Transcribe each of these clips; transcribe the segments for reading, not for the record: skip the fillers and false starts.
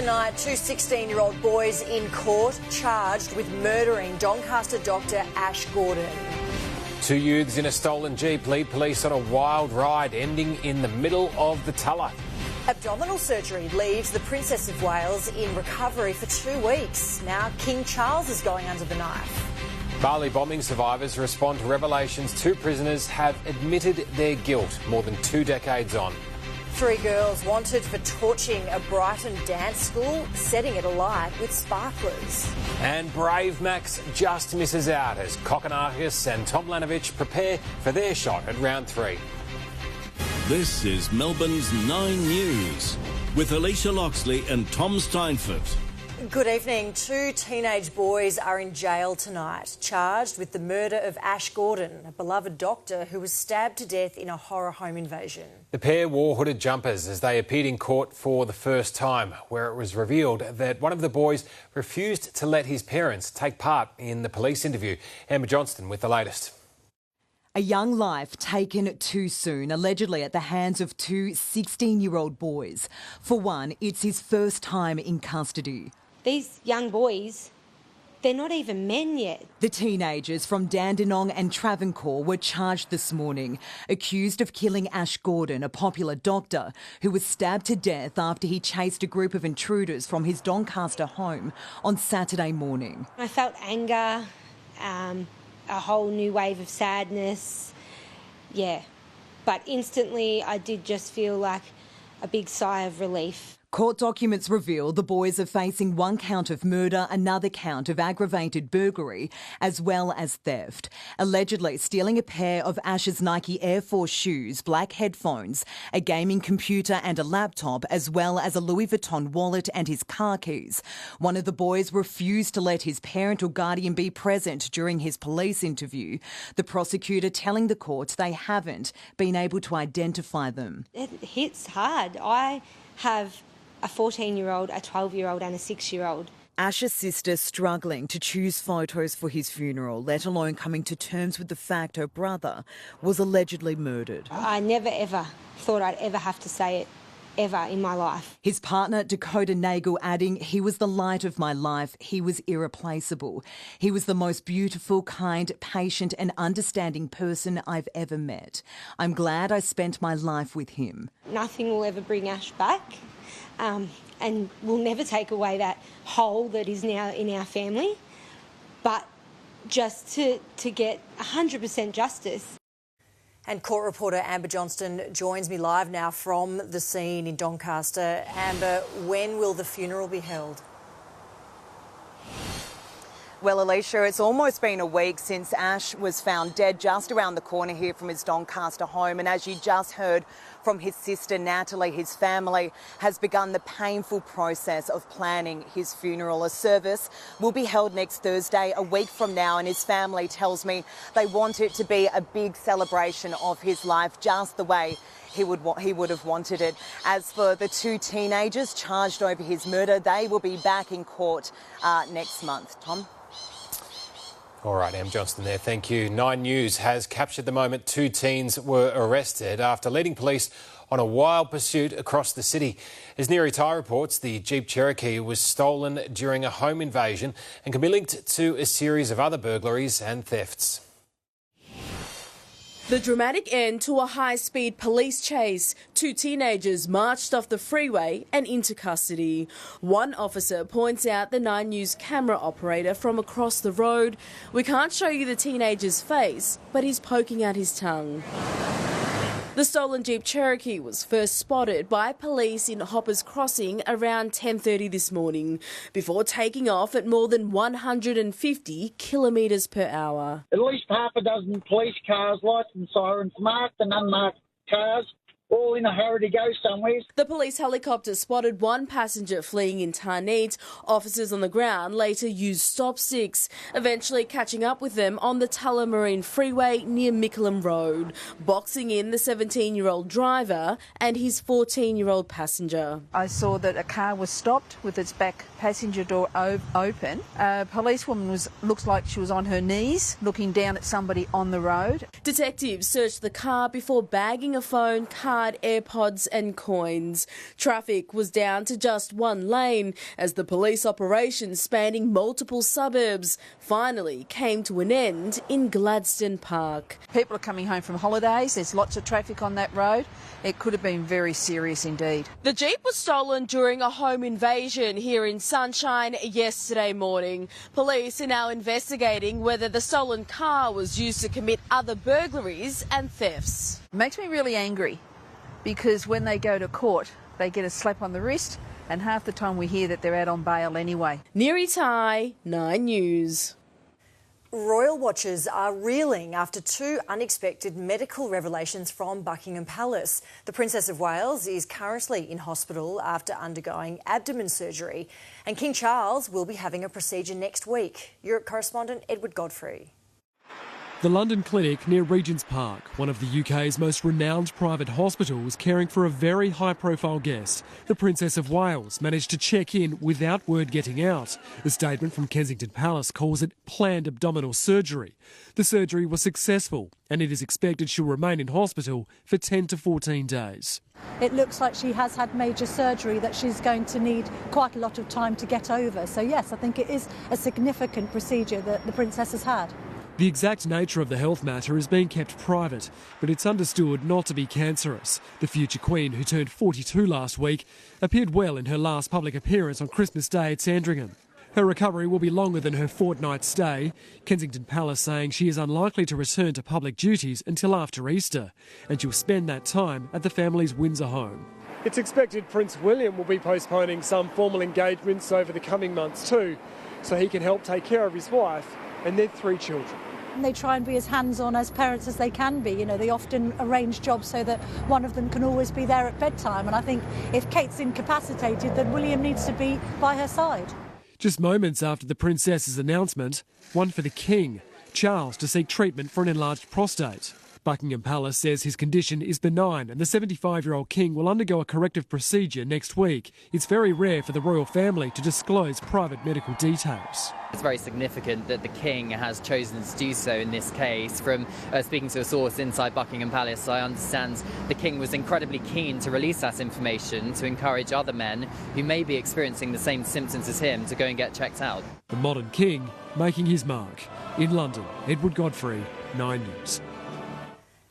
Tonight, two 16-year-old boys in court charged with murdering Doncaster doctor Ash Gordon. Two youths in a stolen Jeep lead police on a wild ride ending in the middle of the Tulla. Abdominal surgery leaves the Princess of Wales in recovery for 2 weeks. Now King Charles is going under the knife. Bali bombing survivors respond to revelations two prisoners have admitted their guilt more than 2 decades on. 3 girls wanted for torching a Brighton dance school, setting it alight with sparklers. And Brave Max just misses out as Kokonakis and Tomljanovic prepare for their shot at round 3. This is Melbourne's 9 News with Alicia Loxley and Tom Steinfort. Good evening. 2 teenage boys are in jail tonight, charged with the murder of Ash Gordon, a beloved doctor who was stabbed to death in a horror home invasion. The pair wore hooded jumpers as they appeared in court for the first time, where it was revealed that one of the boys refused to let his parents take part in the police interview. Amber Johnston with the latest. A young life taken too soon, allegedly at the hands of 2 16-year-old boys. For one, it's his first time in custody. These young boys, they're not even men yet. The teenagers from Dandenong and Travancore were charged this morning, accused of killing Ash Gordon, a popular doctor who was stabbed to death after he chased a group of intruders from his Doncaster home on Saturday morning. I felt anger, a whole new wave of sadness, but instantly I did just feel like a big sigh of relief. Court documents reveal the boys are facing 1 count of murder, another count of aggravated burglary, as well as theft. Allegedly stealing a pair of Ash's Nike Air Force shoes, black headphones, a gaming computer and a laptop, as well as a Louis Vuitton wallet and his car keys. One of the boys refused to let his parent or guardian be present during his police interview. The prosecutor telling the court they haven't been able to identify them. It hits hard. I have a 14-year-old, a 12-year-old and a 6-year-old. Ash's sister struggling to choose photos for his funeral, let alone coming to terms with the fact her brother was allegedly murdered. I never ever thought I'd ever have to say it, ever in my life. His partner Dakota Nagel adding, "He was the light of my life. He was irreplaceable. He was the most beautiful, kind, patient and understanding person I've ever met. I'm glad I spent my life with him." Nothing will ever bring Ash back. And will never take away that hole that is now in our family, but just to get 100% justice. And court reporter Amber Johnston joins me live now from the scene in Doncaster. Amber, when will the funeral be held? Well, Alicia, it's almost been a week since Ash was found dead just around the corner here from his Doncaster home. And as you just heard from his sister Natalie, his family has begun the painful process of planning his funeral. A service will be held next Thursday, a week from now, and his family tells me they want it to be a big celebration of his life, just the way he would have wanted it. As for the 2 teenagers charged over his murder, they will be back in court next month. Tom? All right, Am Johnston there, thank you. 9 News has captured the moment 2 teens were arrested after leading police on a wild pursuit across the city. As Neary Tie reports, the Jeep Cherokee was stolen during a home invasion and can be linked to a series of other burglaries and thefts. The dramatic end to a high-speed police chase. 2 teenagers marched off the freeway and into custody. One officer points out the 9 News camera operator from across the road. "We can't show you the teenager's face, but he's poking out his tongue." The stolen Jeep Cherokee was first spotted by police in Hoppers Crossing around 10:30 this morning, before taking off at more than 150 kilometres per hour. At least half a dozen police cars, lights and sirens, marked and unmarked cars, all in a hurry to go somewhere. The police helicopter spotted one passenger fleeing in Tarneet. Officers on the ground later used stop sticks, eventually catching up with them on the Tullamarine Freeway near Mickleham Road, boxing in the 17-year-old driver and his 14-year-old passenger. I saw that a car was stopped with its back passenger door open. A policewoman looks like she was on her knees, looking down at somebody on the road. Detectives searched the car before bagging a phone, card card, AirPods and coins. Traffic was down to just one lane as the police operation spanning multiple suburbs finally came to an end in Gladstone Park. People are coming home from holidays. There's lots of traffic on that road. It could have been very serious indeed. The Jeep was stolen during a home invasion here in Sunshine yesterday morning. Police are now investigating whether the stolen car was used to commit other burglaries and thefts. It makes me really angry because when they go to court, they get a slap on the wrist, and half the time we hear that they're out on bail anyway. Neri Tai, 9 News. Royal watchers are reeling after two unexpected medical revelations from Buckingham Palace. The Princess of Wales is currently in hospital after undergoing abdomen surgery, and King Charles will be having a procedure next week. Europe correspondent Edward Godfrey. The London Clinic near Regent's Park, one of the UK's most renowned private hospitals, caring for a very high-profile guest. The Princess of Wales managed to check in without word getting out. The statement from Kensington Palace calls it planned abdominal surgery. The surgery was successful, and it is expected she'll remain in hospital for 10 to 14 days. It looks like she has had major surgery that she's going to need quite a lot of time to get over. So yes, I think it is a significant procedure that the Princess has had. The exact nature of the health matter is being kept private, but it's understood not to be cancerous. The future Queen, who turned 42 last week, appeared well in her last public appearance on Christmas Day at Sandringham. Her recovery will be longer than her fortnight stay, Kensington Palace saying she is unlikely to return to public duties until after Easter, and she'll spend that time at the family's Windsor home. It's expected Prince William will be postponing some formal engagements over the coming months too, so he can help take care of his wife and their 3 children. They try and be as hands-on as parents as they can be. You know, they often arrange jobs so that one of them can always be there at bedtime. And I think if Kate's incapacitated, then William needs to be by her side. Just moments after the Princess's announcement, one for the King, Charles, to seek treatment for an enlarged prostate. Buckingham Palace says his condition is benign and the 75-year-old King will undergo a corrective procedure next week. It's very rare for the royal family to disclose private medical details. It's very significant that the King has chosen to do so in this case. From speaking to a source inside Buckingham Palace, I understand the King was incredibly keen to release that information to encourage other men who may be experiencing the same symptoms as him to go and get checked out. The modern King making his mark. In London, Edward Godfrey, 9 News.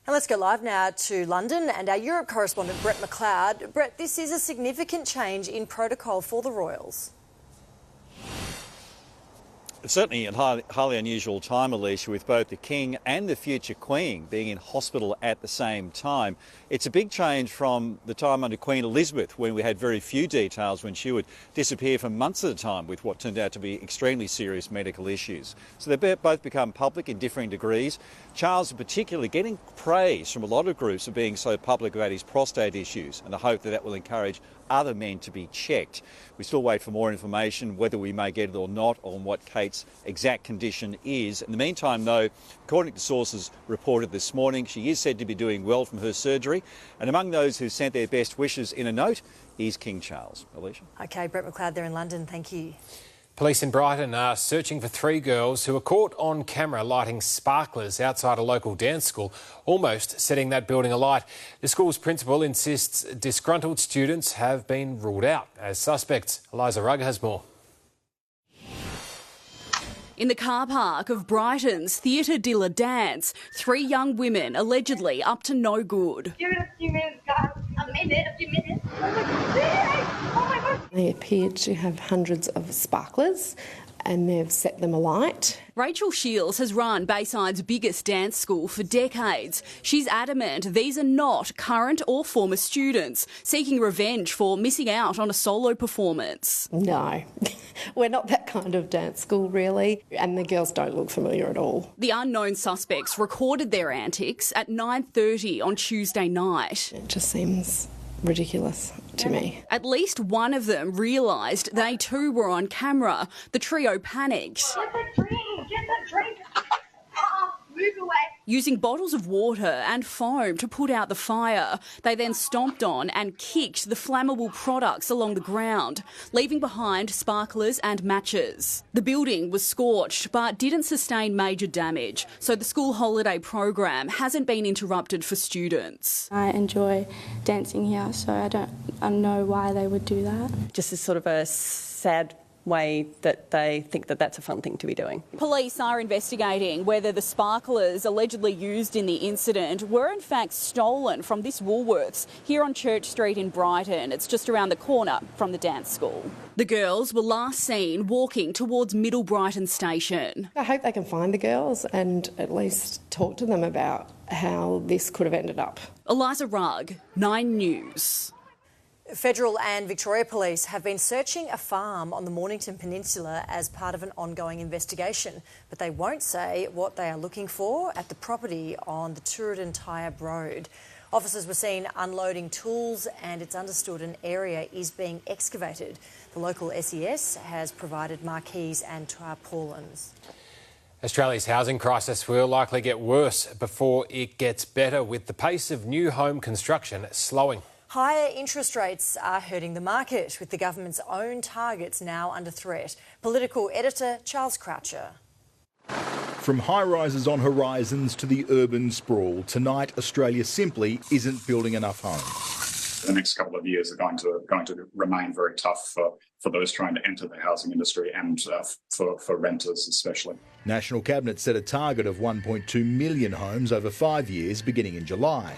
And let's go live now to London and our Europe correspondent Brett McLeod. Brett, this is a significant change in protocol for the Royals. Certainly a highly unusual time, Alicia, with both the King and the future Queen being in hospital at the same time. It's a big change from the time under Queen Elizabeth, when we had very few details, when she would disappear for months at a time with what turned out to be extremely serious medical issues. So they've both become public in differing degrees. Charles in particular getting praise from a lot of groups for being so public about his prostate issues, and I hope that will encourage other men to be checked. We still wait for more information, whether we may get it or not, on what Kate's exact condition is. In the meantime, though, according to sources reported this morning, she is said to be doing well from her surgery. And among those who sent their best wishes in a note is King Charles. Alicia? OK, Brett McLeod there in London. Thank you. Police in Brighton are searching for 3 girls who were caught on camera lighting sparklers outside a local dance school, almost setting that building alight. The school's principal insists disgruntled students have been ruled out as suspects. Eliza Rugg has more. In the car park of Brighton's Theatre de la Dance, 3 young women allegedly up to no good. Give it a few minutes, guys. A few minutes. Oh my God. They appeared to have hundreds of sparklers and they've set them alight. Rachel Shields has run Bayside's biggest dance school for decades. She's adamant these are not current or former students seeking revenge for missing out on a solo performance. No, we're not that kind of dance school really, and the girls don't look familiar at all. The unknown suspects recorded their antics at 9:30 on Tuesday night. It just seems ridiculous to me. At least one of them realised they too were on camera. The trio panicked. Get that drink! Move away. Using bottles of water and foam to put out the fire, they then stomped on and kicked the flammable products along the ground, leaving behind sparklers and matches. The building was scorched but didn't sustain major damage, so the school holiday program hasn't been interrupted for students. I enjoy dancing here, so I don't know why they would do that. Just as sort of a sad way that they think that that's a fun thing to be doing. Police are investigating whether the sparklers allegedly used in the incident were in fact stolen from this Woolworths here on Church Street in Brighton. It's just around the corner from the dance school. The girls were last seen walking towards Middle Brighton Station. I hope they can find the girls and at least talk to them about how this could have ended up. Eliza Rugg, 9 News. Federal and Victoria Police have been searching a farm on the Mornington Peninsula as part of an ongoing investigation, but they won't say what they are looking for at the property on the Tooradin Tyab Road. Officers were seen unloading tools and it's understood an area is being excavated. The local SES has provided marquees and tarpaulins. Australia's housing crisis will likely get worse before it gets better, with the pace of new home construction slowing. Higher interest rates are hurting the market, with the government's own targets now under threat. Political editor Charles Croucher. From high-rises on horizons to the urban sprawl, tonight Australia simply isn't building enough homes. The next couple of years are going to remain very tough for those trying to enter the housing industry and for renters especially. National Cabinet set a target of 1.2 million homes over 5 years beginning in July.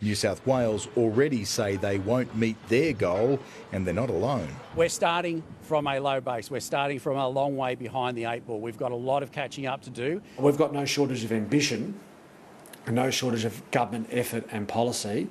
New South Wales already say they won't meet their goal, and they're not alone. We're starting from a low base. We're starting from a long way behind the 8 ball. We've got a lot of catching up to do. We've got no shortage of ambition and no shortage of government effort and policy,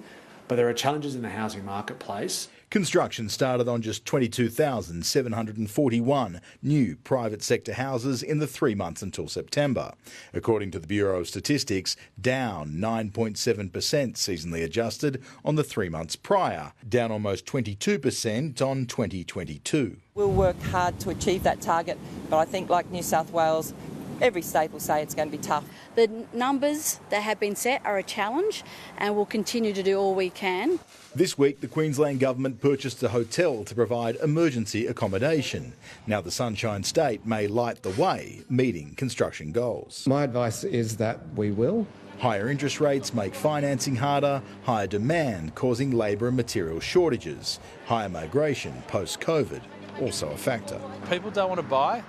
but there are challenges in the housing marketplace. Construction started on just 22,741 new private sector houses in the 3 months until September. According to the Bureau of Statistics, down 9.7% seasonally adjusted on the 3 months prior, down almost 22% on 2022. We'll work hard to achieve that target, but I think like New South Wales, every state will say it's going to be tough. The numbers that have been set are a challenge and we'll continue to do all we can. This week, the Queensland Government purchased a hotel to provide emergency accommodation. Now the Sunshine State may light the way, meeting construction goals. My advice is that we will. Higher interest rates make financing harder, higher demand causing labour and material shortages, higher migration post-COVID also a factor. People don't want to buy,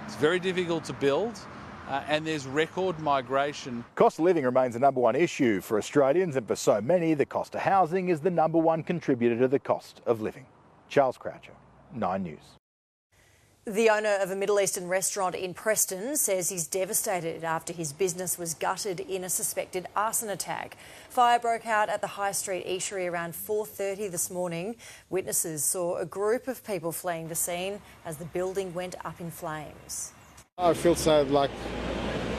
it's very difficult to build. And there's record migration. Cost of living remains the number one issue for Australians, and for so many, the cost of housing is the number one contributor to the cost of living. Charles Croucher, 9 News. The owner of a Middle Eastern restaurant in Preston says he's devastated after his business was gutted in a suspected arson attack. Fire broke out at the High Street Eatery around 4:30 this morning. Witnesses saw a group of people fleeing the scene as the building went up in flames. I feel sad, like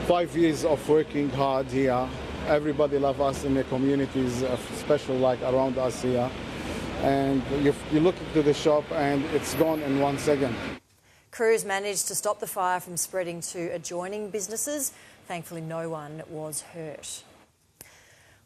5 years of working hard here. Everybody loves us in the communities, especially like around us here. And you look into the shop and it's gone in 1 second. Crews managed to stop the fire from spreading to adjoining businesses. Thankfully, no one was hurt.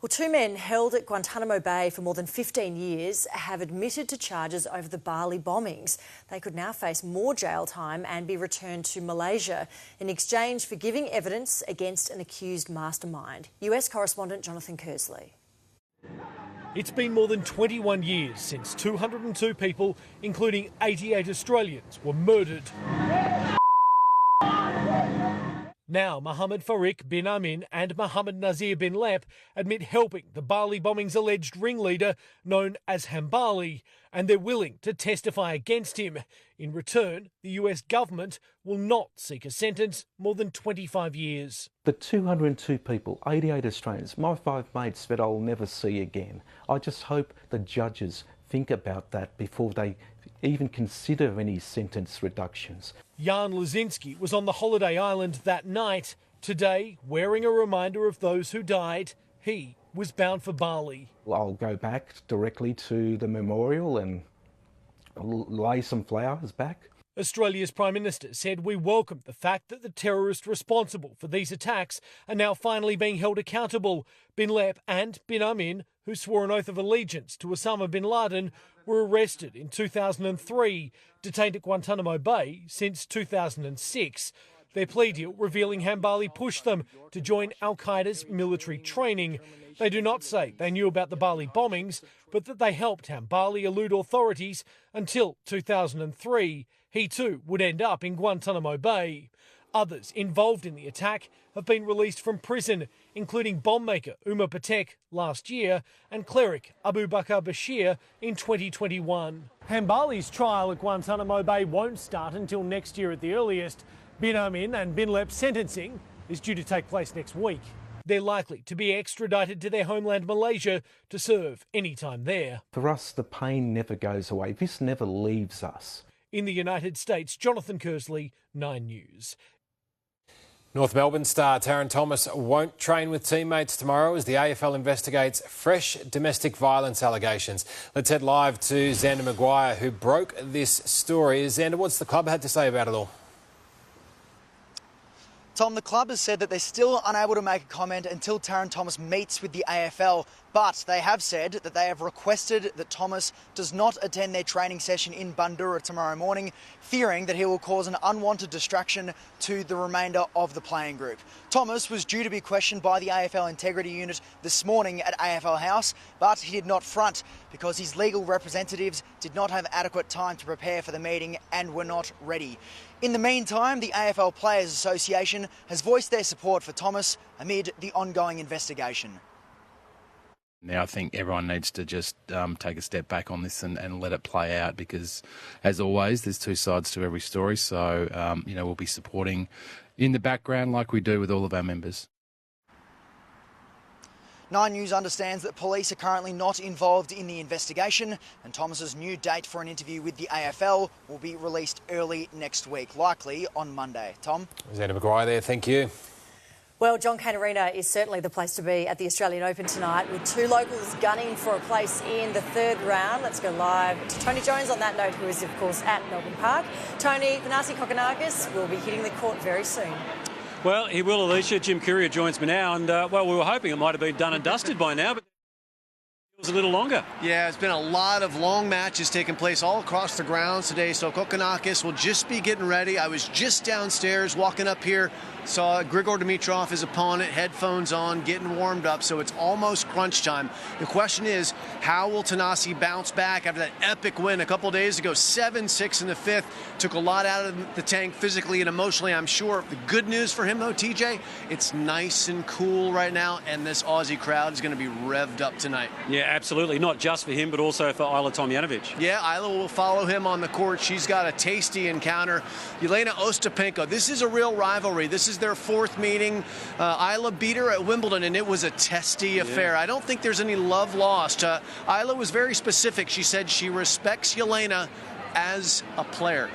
Well, 2 men held at Guantanamo Bay for more than 15 years have admitted to charges over the Bali bombings. They could now face more jail time and be returned to Malaysia in exchange for giving evidence against an accused mastermind. US correspondent Jonathan Kersley. It's been more than 21 years since 202 people, including 88 Australians, were murdered. Now, Mohammed Farik bin Amin and Mohammed Nazir bin Lep admit helping the Bali bombing's alleged ringleader, known as Hambali, and they're willing to testify against him. In return, the US government will not seek a sentence more than 25 years. The 202 people, 88 Australians, my 5 mates that I'll never see again. I just hope the judges think about that before they even consider any sentence reductions. Jan Lazinski was on the holiday island that night. Today, wearing a reminder of those who died, he was bound for Bali. I'll go back directly to the memorial and lay some flowers back. Australia's Prime Minister said we welcome the fact that the terrorists responsible for these attacks are now finally being held accountable. Bin Laden and bin Amin, who swore an oath of allegiance to Osama bin Laden, were arrested in 2003, detained at Guantanamo Bay since 2006. Their plea deal revealing Hambali pushed them to join al-Qaeda's military training. They do not say they knew about the Bali bombings, but that they helped Hambali elude authorities until 2003. He too would end up in Guantanamo Bay. Others involved in the attack have been released from prison, including bomb maker Umar Patek last year and cleric Abu Bakr Bashir in 2021. Hambali's trial at Guantanamo Bay won't start until next year at the earliest. Bin Amin and Bin Laden's sentencing is due to take place next week. They're likely to be extradited to their homeland Malaysia to serve any time there. For us, the pain never goes away. This never leaves us. In the United States, Jonathan Kersley, 9 News. North Melbourne star Taryn Thomas won't train with teammates tomorrow as the AFL investigates fresh domestic violence allegations. Let's head live to Xander Maguire, who broke this story. Xander, what's the club had to say about it all? Tom, the club has said that they're still unable to make a comment until Taryn Thomas meets with the AFL, but they have said that they have requested that Thomas does not attend their training session in Bundoora tomorrow morning, fearing that he will cause an unwanted distraction to the remainder of the playing group. Thomas was due to be questioned by the AFL Integrity Unit this morning at AFL House, but he did not front because his legal representatives did not have adequate time to prepare for the meeting and were not ready. In the meantime, the AFL Players Association has voiced their support for Thomas amid the ongoing investigation. Now I think everyone needs to just take a step back on this and let it play out because, as always, there's two sides to every story. So, we'll be supporting in the background like we do with all of our members. 9 News understands that police are currently not involved in the investigation and Thomas's new date for an interview with the AFL will be released early next week, likely on Monday. Tom? Xander Maguire there, thank you. Well, John Cain Arena is certainly the place to be at the Australian Open tonight, with two locals gunning for a place in the third round. Let's go live to Tony Jones on that note, who is, of course, at Melbourne Park. Tony, Thanasi Kokkinakis will be hitting the court very soon. Well, he will, Alicia. Jim Courier joins me now, and, we were hoping it might have been done and dusted by now, but it was a little longer. Yeah, it's been a lot of long matches taking place all across the grounds today, so Kokkinakis will just be getting ready. I was just downstairs walking up here, saw Grigor Dimitrov, his opponent, headphones on, getting warmed up, so it's almost crunch time. The question is, how will Thanasi bounce back after that epic win a couple days ago? 7-6 in the fifth. Took a lot out of the tank physically and emotionally, I'm sure. The good news for him, though, TJ, it's nice and cool right now, and this Aussie crowd is going to be revved up tonight. Yeah, absolutely. Not just for him, but also for Isla Tomljanovic. Yeah, Isla will follow him on the court. She's got a tasty encounter. Yelena Ostapenko, this is a real rivalry. This is their fourth meeting. Isla beat her at Wimbledon, and it was a testy affair. I don't think there's any love lost. Isla was very specific. She said she respects Yelena as a player.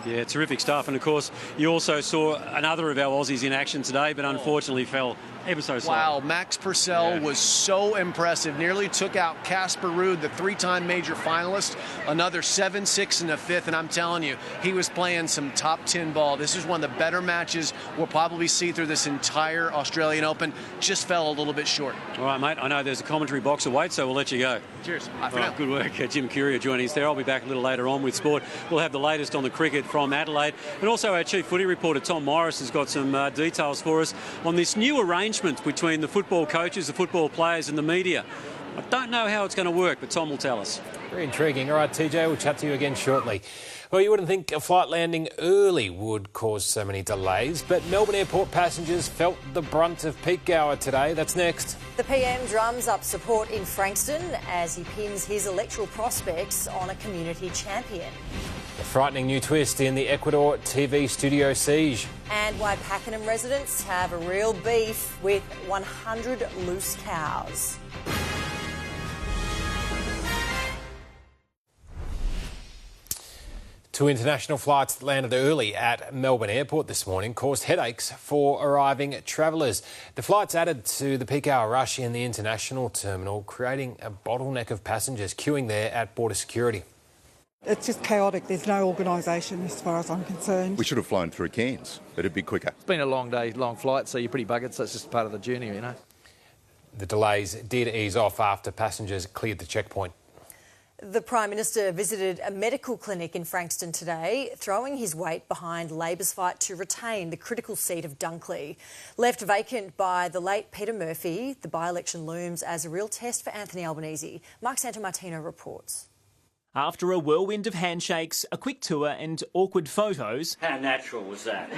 Yeah, terrific stuff. And, of course, you also saw another of our Aussies in action today, but unfortunately fell ever so slow. Wow, Max Purcell was so impressive. Nearly took out Casper Ruud, the three-time major finalist. Another 7-6 in the fifth, and I'm telling you, he was playing some top 10 ball. This is one of the better matches we'll probably see through this entire Australian Open. Just fell a little bit short. All right, mate. I know there's a commentary box to wait, so we'll let you go. Cheers. All right, good work. Jim Courier joining us there. I'll be back a little later on with sport. We'll have the latest on the cricket from Adelaide. And also our chief footy reporter, Tom Morris, has got some details for us on this new arrangement between the football coaches, the football players and the media. I don't know how it's going to work, but Tom will tell us. Very intriguing. All right, TJ, we'll chat to you again shortly. Well, you wouldn't think a flight landing early would cause so many delays, but Melbourne Airport passengers felt the brunt of peak hour today. That's next. The PM drums up support in Frankston as he pins his electoral prospects on a community champion. A frightening new twist in the Ecuador TV studio siege. And why Pakenham residents have a real beef with 100 loose cows. Two international flights that landed early at Melbourne Airport this morning caused headaches for arriving travellers. The flights added to the peak hour rush in the international terminal, creating a bottleneck of passengers queuing there at border security. It's just chaotic. There's no organisation as far as I'm concerned. We should have flown through Cairns. It'd be quicker. It's been a long day, long flight, so you're pretty buggered, so it's just part of the journey, you know. The delays did ease off after passengers cleared the checkpoint. The Prime Minister visited a medical clinic in Frankston today, throwing his weight behind Labor's fight to retain the critical seat of Dunkley. Left vacant by the late Peter Murphy, the by-election looms as a real test for Anthony Albanese. Mark Santomartino reports. After a whirlwind of handshakes, a quick tour and awkward photos... How natural was that?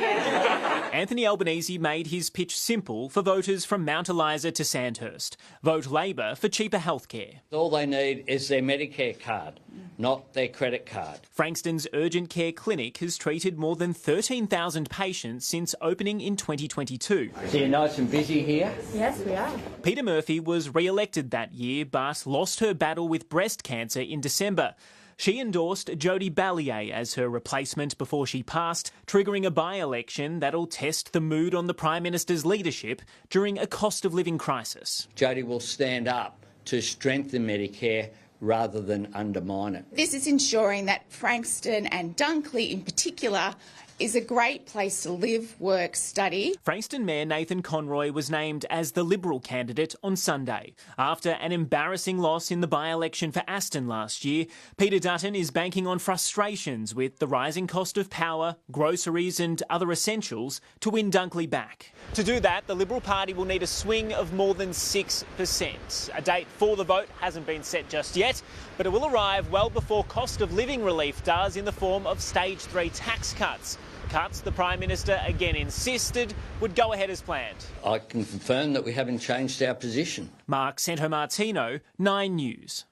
Anthony Albanese made his pitch simple for voters from Mount Eliza to Sandhurst. Vote Labor for cheaper healthcare. All they need is their Medicare card, not their credit card. Frankston's urgent care clinic has treated more than 13,000 patients since opening in 2022. So you're nice and busy here? Yes, we are. Peter Murphy was re-elected that year but lost her battle with breast cancer in December. She endorsed Jodie Ballier as her replacement before she passed, triggering a by-election that'll test the mood on the Prime Minister's leadership during a cost of living crisis. Jodie will stand up to strengthen Medicare rather than undermine it. This is ensuring that Frankston and Dunkley in particular is a great place to live, work, study. Frankston Mayor Nathan Conroy was named as the Liberal candidate on Sunday. After an embarrassing loss in the by-election for Aston last year, Peter Dutton is banking on frustrations with the rising cost of power, groceries and other essentials to win Dunkley back. To do that, the Liberal Party will need a swing of more than 6%. A date for the vote hasn't been set just yet, but it will arrive well before cost of living relief does in the form of Stage 3 tax cuts. Cuts the Prime Minister again insisted would go ahead as planned. I can confirm that we haven't changed our position. Mark Santomartino, 9 News.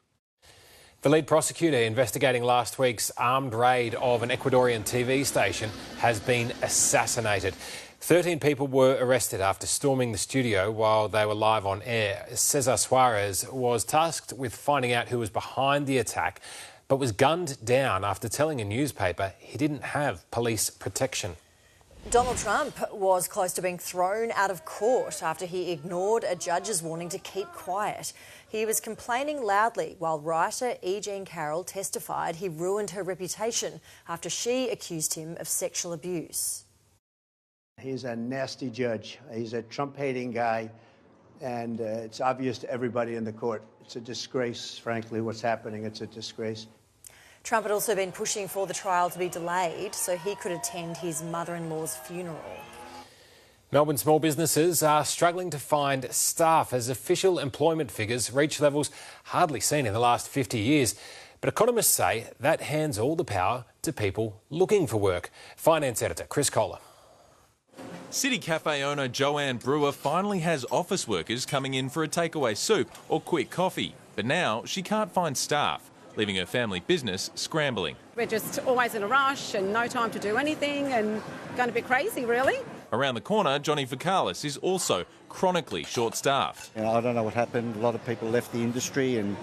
The lead prosecutor investigating last week's armed raid of an Ecuadorian TV station has been assassinated. 13 people were arrested after storming the studio while they were live on air. Cesar Suarez was tasked with finding out who was behind the attack, but was gunned down after telling a newspaper he didn't have police protection. Donald Trump was close to being thrown out of court after he ignored a judge's warning to keep quiet. He was complaining loudly while writer E. Jean Carroll testified he ruined her reputation after she accused him of sexual abuse. He's a nasty judge. He's a Trump-hating guy, and it's obvious to everybody in the court. It's a disgrace, frankly, what's happening. It's a disgrace. Trump had also been pushing for the trial to be delayed so he could attend his mother-in-law's funeral. Melbourne small businesses are struggling to find staff as official employment figures reach levels hardly seen in the last 50 years. But economists say that hands all the power to people looking for work. Finance editor Chris Kohler. City Cafe owner Joanne Brewer finally has office workers coming in for a takeaway soup or quick coffee. But now she can't find staff, leaving her family business scrambling. We're just always in a rush and no time to do anything and going a bit crazy, really. Around the corner, Johnny Vikalis is also chronically short-staffed. I don't know what happened. A lot of people left the industry and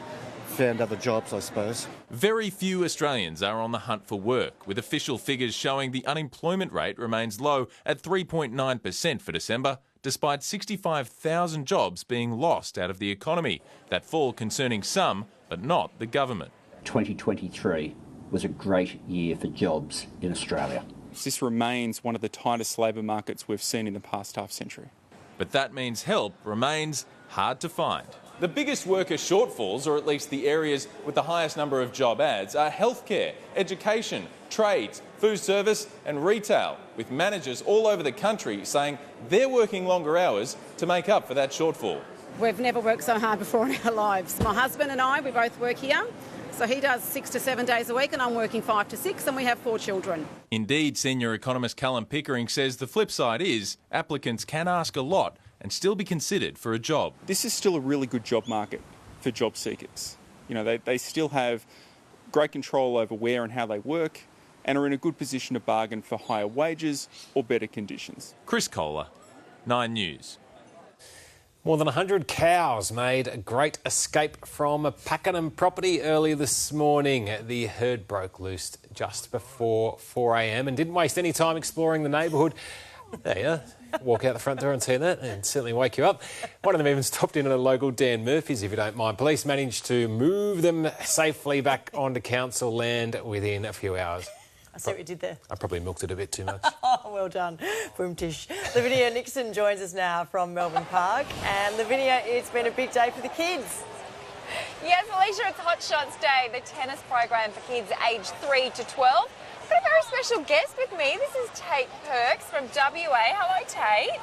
found other jobs, I suppose. Very few Australians are on the hunt for work, with official figures showing the unemployment rate remains low at 3.9% for December, despite 65,000 jobs being lost out of the economy. That fall concerning some, but not the government. 2023 was a great year for jobs in Australia. This remains one of the tightest labour markets we've seen in the past half century. But that means help remains hard to find. The biggest worker shortfalls, or at least the areas with the highest number of job ads, are healthcare, education, trades, food service and retail, with managers all over the country saying they're working longer hours to make up for that shortfall. We've never worked so hard before in our lives. My husband and I, we both work here. So he does 6 to 7 days a week and I'm working 5 to 6 and we have 4 children. Indeed, senior economist Callum Pickering says the flip side is applicants can ask a lot and still be considered for a job. This is still a really good job market for job seekers. You know, they still have great control over where and how they work and are in a good position to bargain for higher wages or better conditions. Chris Kohler, 9 News. More than 100 cows made a great escape from a Pakenham property early this morning. The herd broke loose just before 4 a.m. and didn't waste any time exploring the neighbourhood. There you are. Walk out the front door and see that and certainly wake you up. One of them even stopped in at a local Dan Murphy's, if you don't mind. Police managed to move them safely back onto council land within a few hours. I see what you did there. I probably milked it a bit too much. Oh, well done. Boom tish. Livinia Nixon joins us now from Melbourne Park. And Livinia, it's been a big day for the kids. Yes, Alicia, it's Hot Shots Day, the tennis program for kids aged 3 to 12. I've got a very special guest with me. This is Tate Perks from WA. Hello, Tate.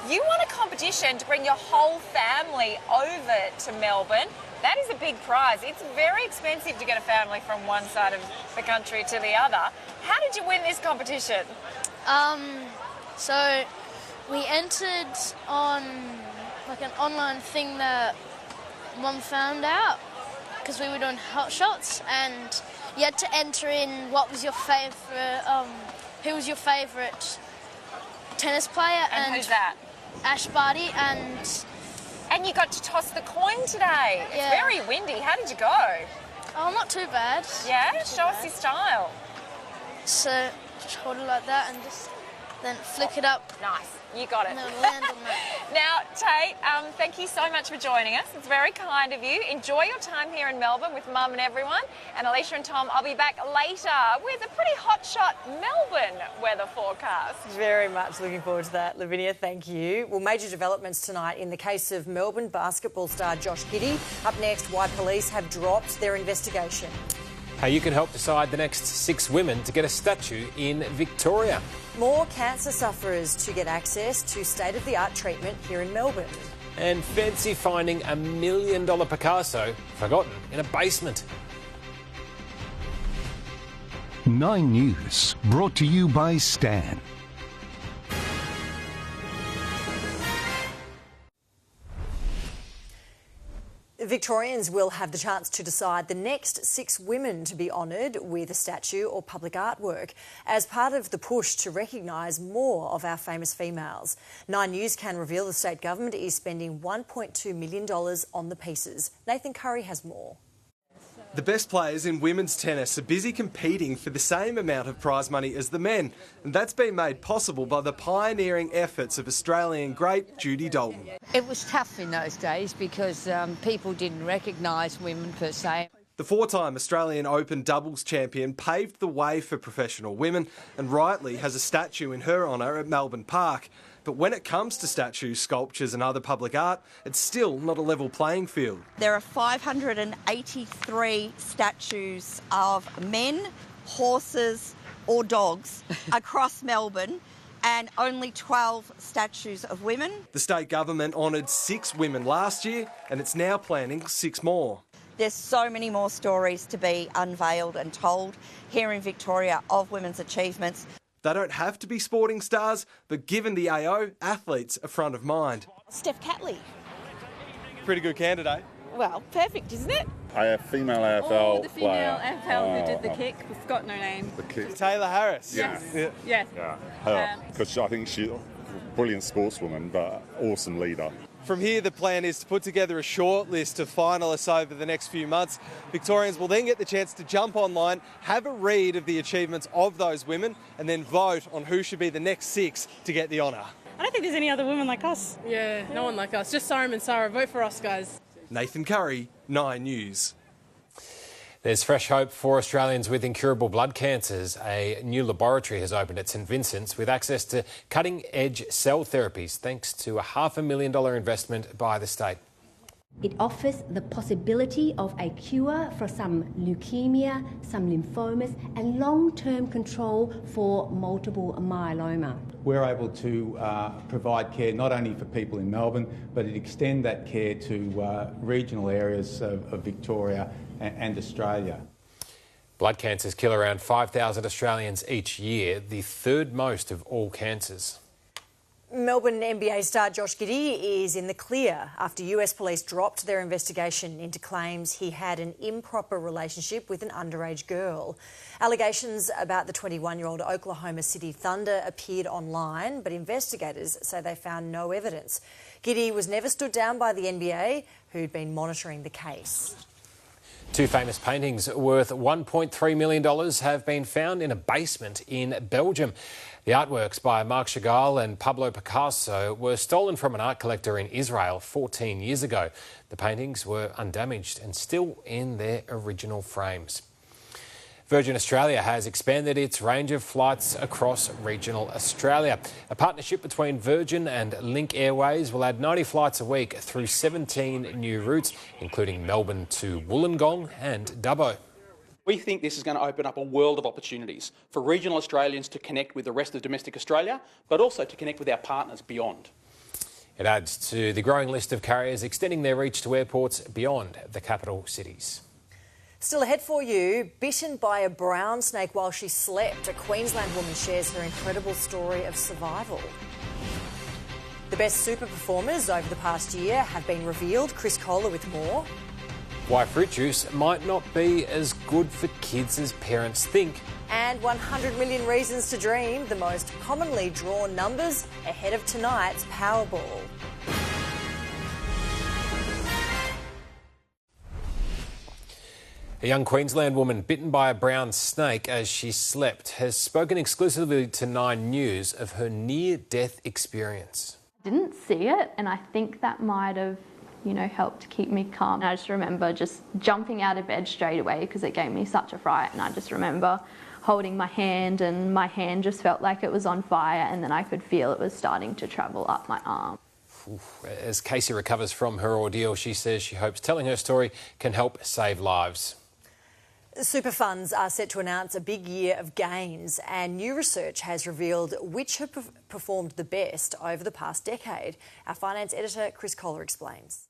You won a competition to bring your whole family over to Melbourne. That is a big prize. It's very expensive to get a family from one side of the country to the other. How did you win this competition? So we entered on like an online thing that Mum found out because we were doing Hot Shots, and you had to enter in what was your favourite, who was your favourite tennis player. And who's that? Ash Barty, And you got to toss the coin today. Yeah. It's very windy. How did you go? Oh, not too bad. Yeah? Not too Show us bad. your style. So just hold it like that and just then flick it up. Nice. You got it. And then land on that. Now, Tate, thank you so much for joining us. It's very kind of you. Enjoy your time here in Melbourne with Mum and everyone. And Alicia and Tom, I'll be back later with a pretty hot-shot Melbourne weather forecast. Very much looking forward to that, Lavinia. Thank you. Well, major developments tonight in the case of Melbourne basketball star Josh Giddey. Up next, why police have dropped their investigation. How you can help decide the next 6 women to get a statue in Victoria. More cancer sufferers to get access to state-of-the-art treatment here in Melbourne. And fancy finding $1 million Picasso forgotten in a basement. 9 News, brought to you by Stan. Victorians will have the chance to decide the next 6 women to be honoured with a statue or public artwork as part of the push to recognise more of our famous females. 9 News can reveal the state government is spending $1.2 million on the pieces. Nathan Curry has more. The best players in women's tennis are busy competing for the same amount of prize money as the men, and that's been made possible by the pioneering efforts of Australian great Judy Dalton. It was tough in those days because people didn't recognise women per se. The 4-time Australian Open doubles champion paved the way for professional women and rightly has a statue in her honour at Melbourne Park. But when it comes to statues, sculptures and other public art, it's still not a level playing field. There are 583 statues of men, horses or dogs across Melbourne, and only 12 statues of women. The state government honoured 6 women last year and it's now planning 6 more. There's so many more stories to be unveiled and told here in Victoria of women's achievements. They don't have to be sporting stars, but given the AO, athletes are front of mind. Steph Catley. Pretty good candidate. Well, perfect, isn't it? A female AFL Oh, the female player. AFL who did the kick. We've got no name. The kick. Taylor Harris. Yes. Yeah. Yes. Yeah, her. Because I think she's a brilliant sportswoman, but awesome leader. From here, the plan is to put together a short list of finalists over the next few months. Victorians will then get the chance to jump online, have a read of the achievements of those women, and then vote on who should be the next 6 to get the honour. I don't think there's any other women like us. Yeah, no one like us. Just Sarum and Sarah. Vote for us, guys. Nathan Curry, 9 News. There's fresh hope for Australians with incurable blood cancers. A new laboratory has opened at St Vincent's with access to cutting-edge cell therapies thanks to a $500,000 investment by the state. It offers the possibility of a cure for some leukemia, some lymphomas, and long-term control for multiple myeloma. We're able to provide care not only for people in Melbourne, but extend that care to regional areas of Victoria and Australia. Blood cancers kill around 5,000 Australians each year, the 3rd most of all cancers. Melbourne NBA star Josh Giddey is in the clear after US police dropped their investigation into claims he had an improper relationship with an underage girl. Allegations about the 21-year-old Oklahoma City Thunder appeared online, but investigators say they found no evidence. Giddey was never stood down by the NBA, who'd been monitoring the case. Two famous paintings worth $1.3 million have been found in a basement in Belgium. The artworks by Marc Chagall and Pablo Picasso were stolen from an art collector in Israel 14 years ago. The paintings were undamaged and still in their original frames. Virgin Australia has expanded its range of flights across regional Australia. A partnership between Virgin and Link Airways will add 90 flights a week through 17 new routes, including Melbourne to Wollongong and Dubbo. We think this is going to open up a world of opportunities for regional Australians to connect with the rest of domestic Australia, but also to connect with our partners beyond. It adds to the growing list of carriers extending their reach to airports beyond the capital cities. Still ahead for you, bitten by a brown snake while she slept. A Queensland woman shares her incredible story of survival. The best super performers over the past year have been revealed. Chris Kohler with more. Why fruit juice might not be as good for kids as parents think. And 100 million reasons to dream, the most commonly drawn numbers ahead of tonight's Powerball. A young Queensland woman bitten by a brown snake as she slept has spoken exclusively to 9 News of her near-death experience. I didn't see it, and I think that might have, helped keep me calm. And I just remember just jumping out of bed straight away because it gave me such a fright, and I just remember holding my hand, and my hand just felt like it was on fire, and then I could feel it was starting to travel up my arm. As Casey recovers from her ordeal, she says she hopes telling her story can help save lives. Super funds are set to announce a big year of gains, and new research has revealed which have performed the best over the past decade. Our finance editor, Chris Kohler, explains.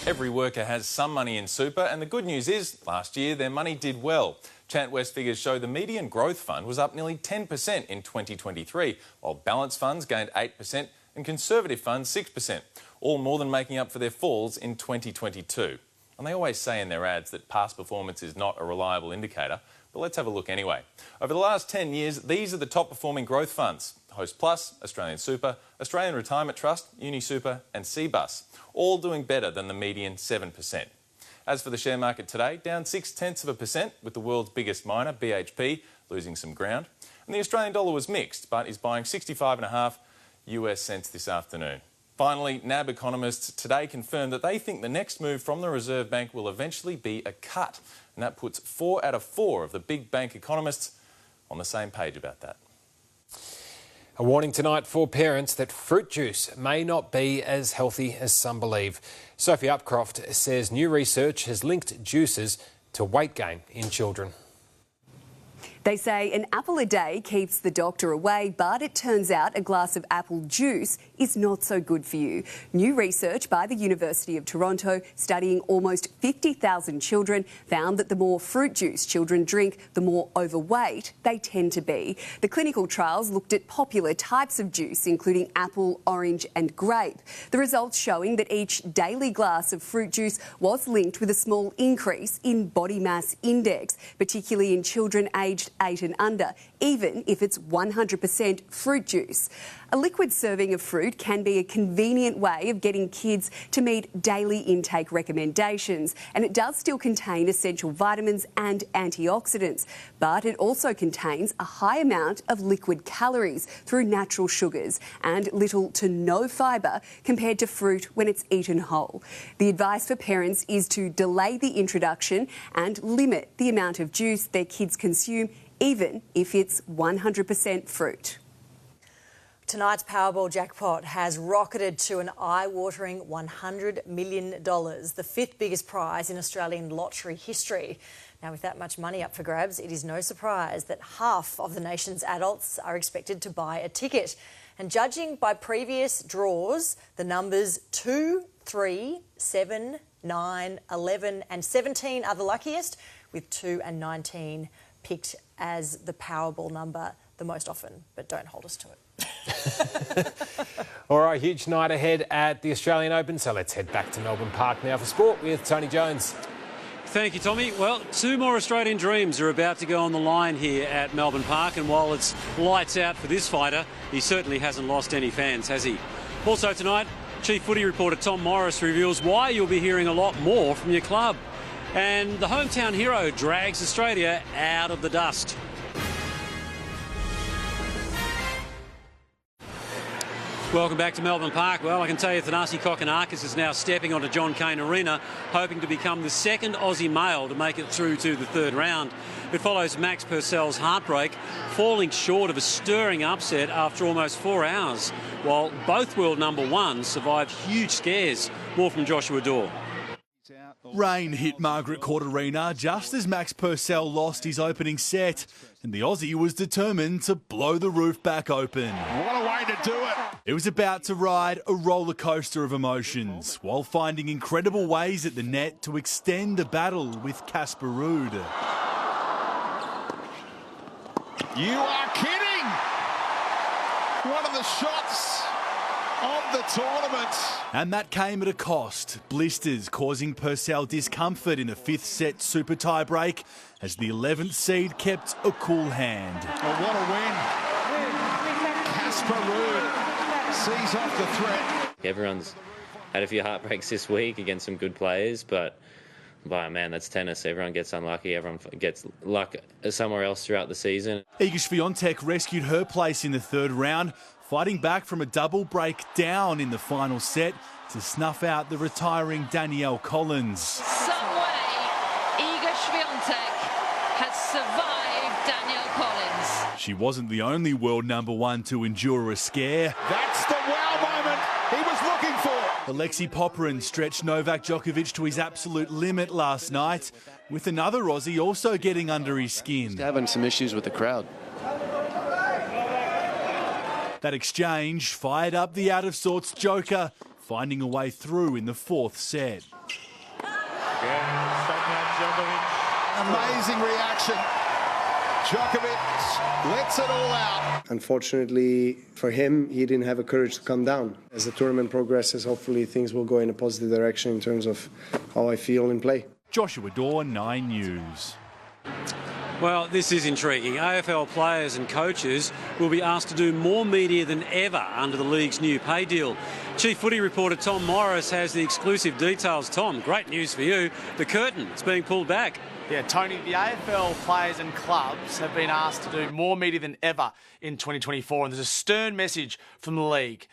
Every worker has some money in super, and the good news is last year their money did well. Chant West figures show the median growth fund was up nearly 10% in 2023, while balanced funds gained 8% and conservative funds 6%, all more than making up for their falls in 2022. And they always say in their ads that past performance is not a reliable indicator, but let's have a look anyway. Over the last 10 years, these are the top performing growth funds: Host Plus, Australian Super, Australian Retirement Trust, UniSuper and CBus, all doing better than the median 7%. As for the share market today, down 0.6%, with the world's biggest miner, BHP, losing some ground. And the Australian dollar was mixed, but is buying 65.5 US cents this afternoon. Finally, NAB economists today confirmed that they think the next move from the Reserve Bank will eventually be a cut. And that puts 4 out of 4 of the big bank economists on the same page about that. A warning tonight for parents that fruit juice may not be as healthy as some believe. Sophie Upcroft says new research has linked juices to weight gain in children. They say an apple a day keeps the doctor away, but it turns out a glass of apple juice is not so good for you. New research by the University of Toronto, studying almost 50,000 children, found that the more fruit juice children drink, the more overweight they tend to be. The clinical trials looked at popular types of juice, including apple, orange and grape. The results showing that each daily glass of fruit juice was linked with a small increase in body mass index, particularly in children aged 8 and under, even if it's 100% fruit juice. A liquid serving of fruit can be a convenient way of getting kids to meet daily intake recommendations, and it does still contain essential vitamins and antioxidants, but it also contains a high amount of liquid calories through natural sugars and little to no fibre compared to fruit when it's eaten whole. The advice for parents is to delay the introduction and limit the amount of juice their kids consume, even if it's 100% fruit. Tonight's Powerball jackpot has rocketed to an eye-watering $100 million, the 5th biggest prize in Australian lottery history. Now, with that much money up for grabs, it is no surprise that half of the nation's adults are expected to buy a ticket. And judging by previous draws, the numbers 2, 3, 7, 9, 11 and 17 are the luckiest, with 2 and 19 picked as the Powerball number the most often, but don't hold us to it. All right, huge night ahead at the Australian Open, so let's head back to Melbourne Park now for sport with Tony Jones. Thank you, Tommy. Well, 2 more Australian dreams are about to go on the line here at Melbourne Park, and while it's lights out for this fighter, he certainly hasn't lost any fans, has he? Also tonight, Chief Footy reporter Tom Morris reveals why you'll be hearing a lot more from your club. And the hometown hero drags Australia out of the dust. Welcome back to Melbourne Park. Well, I can tell you Thanasi Kokonakis is now stepping onto John Cain Arena, hoping to become the second Aussie male to make it through to the third round. It follows Max Purcell's heartbreak, falling short of a stirring upset after almost 4 hours, while both world number ones survived huge scares. More from Joshua Daw. Rain hit Margaret Court Arena just as Max Purcell lost his opening set, and the Aussie was determined to blow the roof back open. What a way to do it! It was about to ride a roller coaster of emotions, while finding incredible ways at the net to extend the battle with Casper Ruud. You are kidding! One of the shots of the tournament. And that came at a cost. Blisters causing Purcell discomfort in a fifth set super tie break as the 11th seed kept a cool hand. Oh, what a win. Casper Ruud sees off the threat. Everyone's had a few heartbreaks this week against some good players, but man, that's tennis. Everyone gets unlucky. Everyone gets luck somewhere else throughout the season. Iga Swiatek rescued her place in the third round, fighting back from a double break down in the final set to snuff out the retiring Danielle Collins. Some way, Iga Swiatek has survived Danielle Collins. She wasn't the only world number one to endure a scare. That's the wow moment he was looking for. Alexei Popyrin stretched Novak Djokovic to his absolute limit last night, with another Aussie also getting under his skin. He's having some issues with the crowd. That exchange fired up the out-of-sorts Joker, finding a way through in the fourth set. Amazing reaction. Djokovic lets it all out. Unfortunately for him, he didn't have the courage to come down. As the tournament progresses, hopefully things will go in a positive direction in terms of how I feel in play. Joshua Daw, 9 News. Well, this is intriguing. AFL players and coaches will be asked to do more media than ever under the league's new pay deal. Chief footy reporter Tom Morris has the exclusive details. Tom, great news for you. The curtain is being pulled back. Yeah, Tony, the AFL players and clubs have been asked to do more media than ever in 2024, and there's a stern message from the league.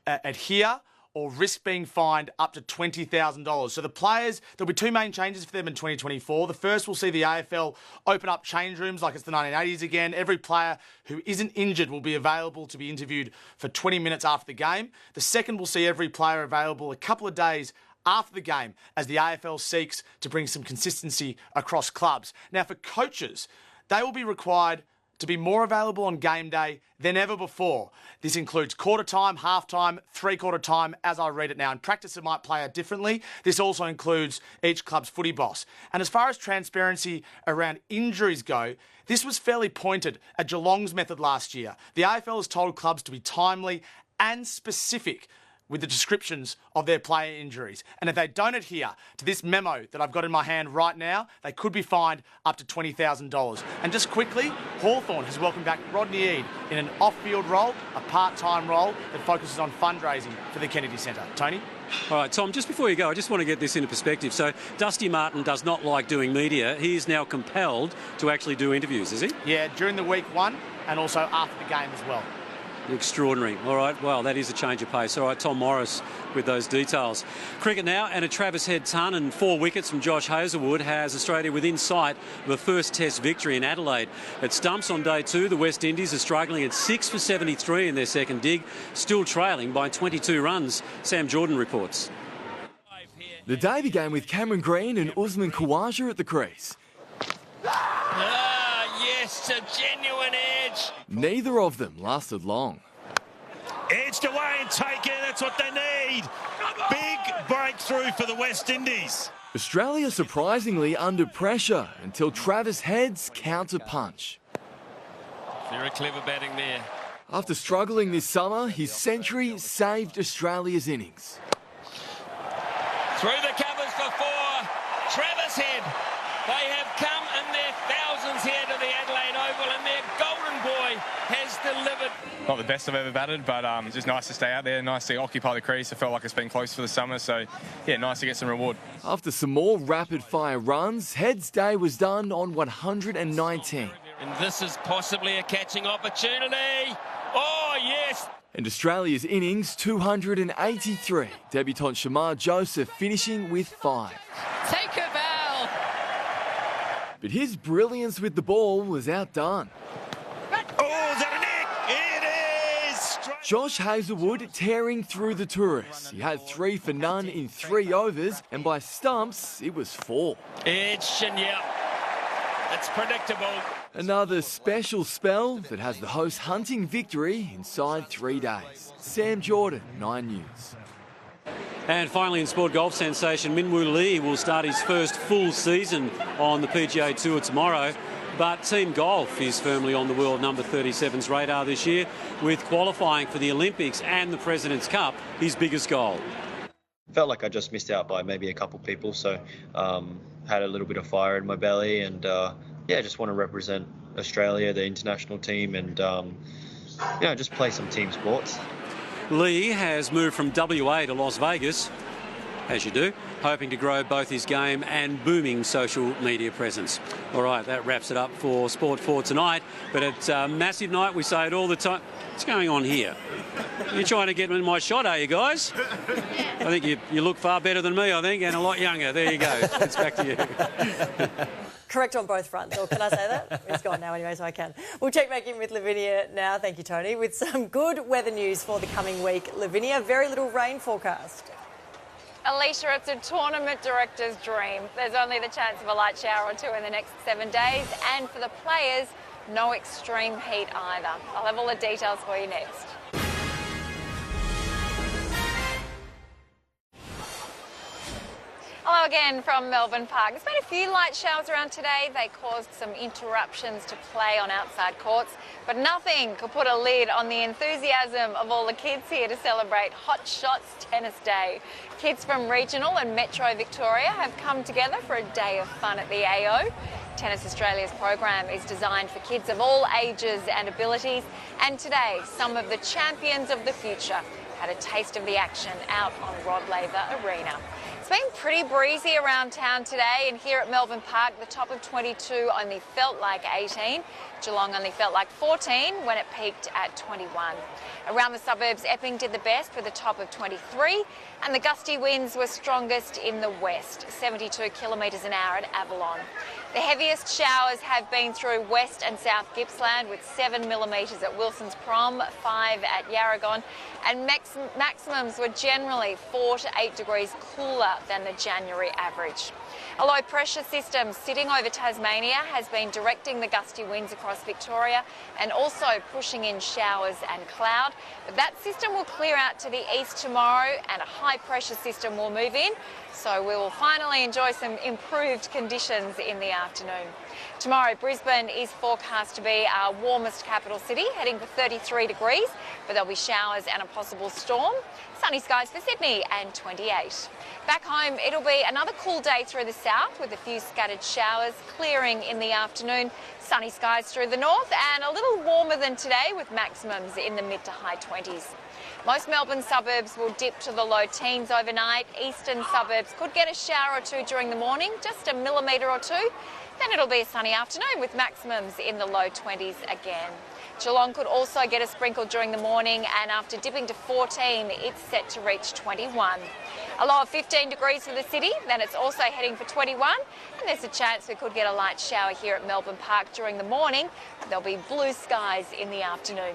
Adhere or risk being fined up to $20,000. So the players, there'll be two main changes for them in 2024. The first will see the AFL open up change rooms like it's the 1980s again. Every player who isn't injured will be available to be interviewed for 20 minutes after the game. The second will see every player available a couple of days after the game as the AFL seeks to bring some consistency across clubs. Now for coaches, they will be required to be more available on game day than ever before. This includes quarter time, half time, three-quarter time, as I read it now. In practice, it might play out differently. This also includes each club's footy boss. And as far as transparency around injuries go, this was fairly pointed at Geelong's method last year. The AFL has told clubs to be timely and specific with the descriptions of their player injuries. And if they don't adhere to this memo that I've got in my hand right now, they could be fined up to $20,000. And just quickly, Hawthorn has welcomed back Rodney Eade in an off-field role, a part-time role that focuses on fundraising for the Kennedy Centre. Tony? All right, Tom, just before you go, I just want to get this into perspective. So Dusty Martin does not like doing media. He is now compelled to actually do interviews, is he? Yeah, during the week one and also after the game as well. Extraordinary. All right, well, that is a change of pace. All right, Tom Morris with those details. Cricket now, and a Travis Head ton and 4 wickets from Josh Hazlewood has Australia within sight of a first Test victory in Adelaide. At stumps on day 2, the West Indies are struggling at 6 for 73 in their second dig, still trailing by 22 runs. Sam Jordan reports. The day began with Cameron Green and Usman Khawaja at the crease. Yes, a genuine edge. Neither of them lasted long. Edged away and taken, that's what they need. Big breakthrough for the West Indies. Australia surprisingly under pressure until Travis Head's counter punch. Very clever batting there. After struggling this summer, his century saved Australia's innings. Through the covers for 4, Travis Head. They have come in their thousands here to the Adelaide Oval, and their golden boy has delivered. not the best I've ever batted, but it's just nice to stay out there, nice to occupy the crease. I felt like it's been close for the summer, so yeah, nice to get some reward. After some more rapid-fire runs, Head's day was done on 119. And this is possibly a catching opportunity. Oh, yes! And Australia's innings, 283. Debutant Shamar Joseph finishing with 5. Take a bow. But his brilliance with the ball was outdone. Oh, is that a nick? It is! Josh Hazlewood tearing through the tourists. He had 3 for none in 3 overs, and by stumps, it was 4. It's Shinya. It's predictable. Another special spell that has the hosts hunting victory inside 3 days. Sam Jordan, 9 News. And finally in sport golf sensation, Minwoo Lee will start his first full season on the PGA Tour tomorrow. But Team Golf is firmly on the world number 37's radar this year, with qualifying for the Olympics and the President's Cup his biggest goal. Felt like I just missed out by maybe a couple people, so had a little bit of fire in my belly, and yeah, just want to represent Australia, the international team, and just play some team sports. Lee has moved from WA to Las Vegas, as you do, hoping to grow both his game and booming social media presence. All right, that wraps it up for Sport for tonight. But it's a massive night, we say it all the time. What's going on here? You're trying to get in my shot, are you guys? I think you look far better than me, I think, and a lot younger. There you go. It's back to you. Correct on both fronts, or can I say that? It's gone now anyway, so I can. We'll check back in with Livinia now. Thank you, Tony. With some good weather news for the coming week. Lavinia, very little rain forecast. Alicia, it's a tournament director's dream. There's only the chance of a light shower or 2 in the next 7 days, and for the players, no extreme heat either. I'll have all the details for you next. Hello again from Melbourne Park. There's been a few light showers around today. They caused some interruptions to play on outside courts, but nothing could put a lid on the enthusiasm of all the kids here to celebrate Hot Shots Tennis Day. Kids from regional and metro Victoria have come together for a day of fun at the AO. Tennis Australia's program is designed for kids of all ages and abilities, and today some of the champions of the future had a taste of the action out on Rod Laver Arena. It's been pretty breezy around town today, and here at Melbourne Park, the top of 22 only felt like 18. Geelong only felt like 14 when it peaked at 21. Around the suburbs, Epping did the best with a top of 23, and the gusty winds were strongest in the west, 72 kilometres an hour at Avalon. The heaviest showers have been through West and South Gippsland, with 7 millimetres at Wilson's Prom, 5 at Yarragon, and maximums were generally 4 to 8 degrees cooler than the January average. A low pressure system sitting over Tasmania has been directing the gusty winds across Victoria and also pushing in showers and cloud. But that system will clear out to the east tomorrow, and a high pressure system will move in. So we will finally enjoy some improved conditions in the afternoon. Tomorrow, Brisbane is forecast to be our warmest capital city, heading for 33 degrees, but there'll be showers and a possible storm. Sunny skies for Sydney and 28. Back home, it'll be another cool day through the south with a few scattered showers, clearing in the afternoon. Sunny skies through the north and a little warmer than today with maximums in the mid to high 20s. Most Melbourne suburbs will dip to the low teens overnight. Eastern suburbs could get a shower or 2 during the morning, just a millimetre or 2. Then it'll be a sunny afternoon with maximums in the low 20s again. Geelong could also get a sprinkle during the morning, and after dipping to 14, it's set to reach 21. A low of 15 degrees for the city, then it's also heading for 21, and there's a chance we could get a light shower here at Melbourne Park during the morning. There'll be blue skies in the afternoon.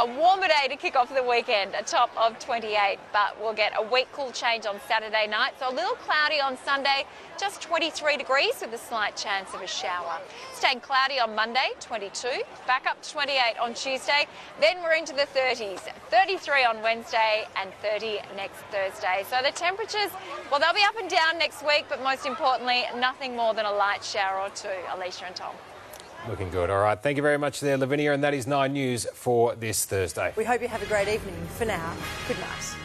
A warmer day to kick off the weekend, a top of 28, but we'll get a weak cool change on Saturday night, so a little cloudy on Sunday, just 23 degrees with a slight chance of a shower. Staying cloudy on Monday, 22, back up to 28 on Tuesday, then we're into the 30s, 33 on Wednesday and 30 next Thursday. So the temperatures, well, they'll be up and down next week, but most importantly, nothing more than a light shower or 2. Alicia and Tom. Looking good. All right. Thank you very much there, Livinia. And that is 9 News for this Thursday. We hope you have a great evening. For now, good night.